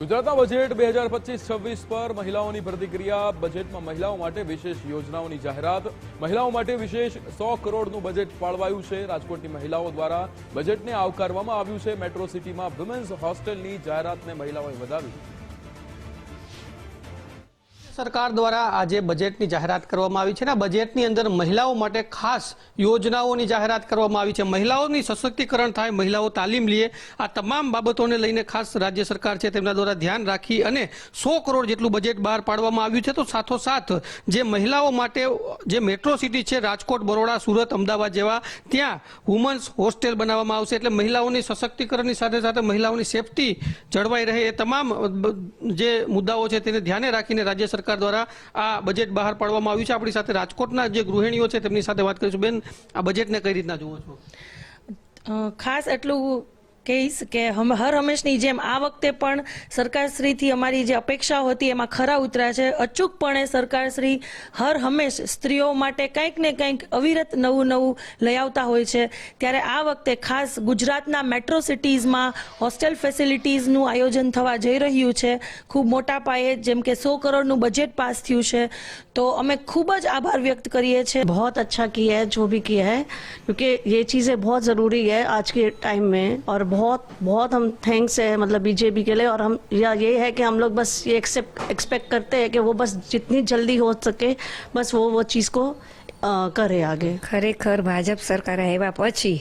ગુજરાતના બજેટ 2025-26 પર મહિલાઓની પ્રતિક્રિયા। બજેટમાં મહિલાઓ માટે વિશેષ યોજનાઓની જાહેરાત। મહિલાઓ માટે વિશેષ 100 કરોડનું બજેટ ફાળવાયું છે। રાજકોટની મહિલાઓ દ્વારા બજેટને આવકારવામાં આવ્યું છે। મેટ્રો સિટીમાં વુમેન્સ હોસ્ટેલની જાહેરાતને મહિલાઓએ વધાવી। સરકાર દ્વારા આજે બજેટની જાહેરાત કરવામાં આવી છે અને બજેટની અંદર મહિલાઓ માટે ખાસ યોજનાઓની જાહેરાત કરવામાં આવી છે। મહિલાઓની સશક્તિકરણ થાય, મહિલાઓ તાલીમ લે, આ તમામ બાબતોને લઈને ખાસ રાજ્ય સરકાર છે તેમના દ્વારા ધ્યાન રાખી અને 100 કરોડ જેટલું બજેટ બહાર પાડવામાં આવ્યું છે। તો સાથોસાથ જે મહિલાઓ માટે જે મેટ્રો સિટી છે, રાજકોટ, બરોડા, સુરત, અમદાવાદ જેવા, ત્યાં વુમન્સ હોસ્ટેલ બનાવવામાં આવશે। એટલે મહિલાઓની સશક્તિકરણની સાથે સાથે મહિલાઓની સેફટી જળવાઈ રહે એ તમામ જે મુદ્દાઓ છે તેને ધ્યાને રાખીને રાજ્ય સરકાર દ્વારા આ બજેટ બહાર પાડવામાં આવ્યું છે। આપણી સાથે રાજકોટના જે ગૃહિણીઓ છે તેમની સાથે વાત કરીશું। બેન, આ બજેટને કઈ રીતના જુઓ છો? ખાસ એટલું કહીશ કે હર હંમેશની જેમ આ વખતે પણ સરકારશ્રીથી અમારી જે અપેક્ષાઓ હતી એમાં ખરા ઉતર્યા છે। અચૂકપણે સરકારશ્રી હર હંમેશ સ્ત્રીઓ માટે કંઈક ને કંઈક અવિરત નવું લઈ આવતા હોય છે। ત્યારે આ વખતે ખાસ ગુજરાતના મેટ્રો સિટીઝમાં હોસ્ટેલ ફેસિલિટીઝનું આયોજન થવા જઈ રહ્યું છે। ખૂબ મોટા પાયે જેમ કે 100 કરોડનું બજેટ પાસ થયું છે, તો અમે ખૂબ જ આભાર વ્યક્ત કરીએ છીએ। बहुत अच्छा किया है जो भी किया है, क्योंकि ये चीज़ें बहुत ज़रूरी है आज के टाइम में। और बहुत हम थैंक्स है मतलब बीजेपी के लिए। और हम ये है कि हम लोग बस ये एक्सपेक्ट करते हैं कि वो बस जितनी जल्दी हो सके बस वो चीज़ को करे आगे। ખરેખર ભાજપ સરકાર આવ્યા પછી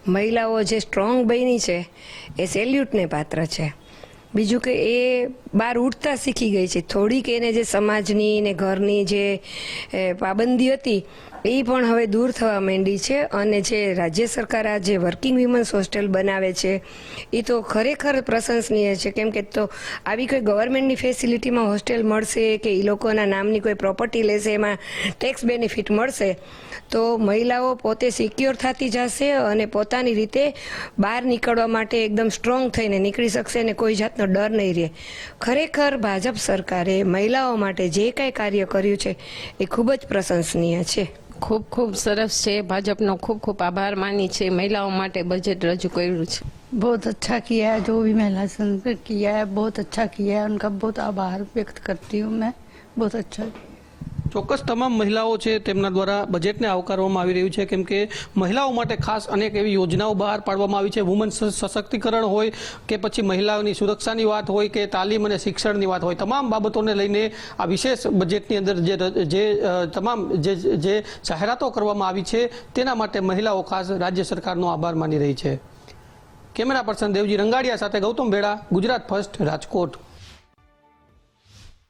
મહિલાઓ જે સ્ટ્રોંગ બની છે એ સેલ્યુટને પાત્ર છે। બીજું કે એ બહાર ઉઠતા શીખી ગઈ છે। થોડીક એને જે સમાજની ને ઘરની જે પાબંદી હતી એ પણ હવે દૂર થવા માંડી છે। અને જે રાજ્ય સરકાર આ જે વર્કિંગ વિમન્સ હોસ્ટેલ બનાવે છે એ તો ખરેખર પ્રશંસનીય છે। કેમ કે તો આવી કોઈ ગવર્મેન્ટની ફેસિલિટીમાં હોસ્ટેલ મળશે કે એ લોકોના નામની કોઈ પ્રોપર્ટી લેશે, એમાં ટેક્સ બેનિફિટ મળશે, તો મહિલાઓ પોતે સિક્યોર થતી જશે અને પોતાની રીતે બહાર નીકળવા માટે એકદમ સ્ટ્રોંગ થઈને નીકળી શકશે અને કોઈ જાતનો ડર નહીં રહે। ખરેખર ભાજપ સરકારે મહિલાઓ માટે જે કાંઈ કાર્ય કર્યું છે એ ખૂબ જ પ્રશંસનીય છે। ખૂબ ખૂબ સરસ છે। ભાજપનો ખૂબ ખૂબ આભાર માની છે। મહિલાઓ માટે બજેટ રજૂ કર્યું છે। बहुत अच्छा किया है, जो भी महिला संघ ने किया है बहुत अच्छा किया है। उनका बहुत आभार व्यक्त करती हूँ मैं। बहुत अच्छा। ચોક્કસ તમામ મહિલાઓ છે તેમના દ્વારા બજેટને આવકારવામાં આવી રહ્યું છે, કેમ કે મહિલાઓ માટે ખાસ અનેક એવી યોજનાઓ બહાર પાડવામાં આવી છે। વુમન સશક્તિકરણ હોય કે પછી મહિલાઓની સુરક્ષાની વાત હોય કે તાલીમ અને શિક્ષણની વાત હોય, તમામ બાબતોને લઈને આ વિશેષ બજેટની અંદર જે તમામ જે જાહેરાતો કરવામાં આવી છે તેના માટે મહિલાઓ ખાસ રાજ્ય સરકારનો આભાર માની રહી છે। કેમેરા પર્સન દેવજી રંગાડિયા સાથે ગૌતમ ભેડા, ગુજરાત ફર્સ્ટ, રાજકોટ।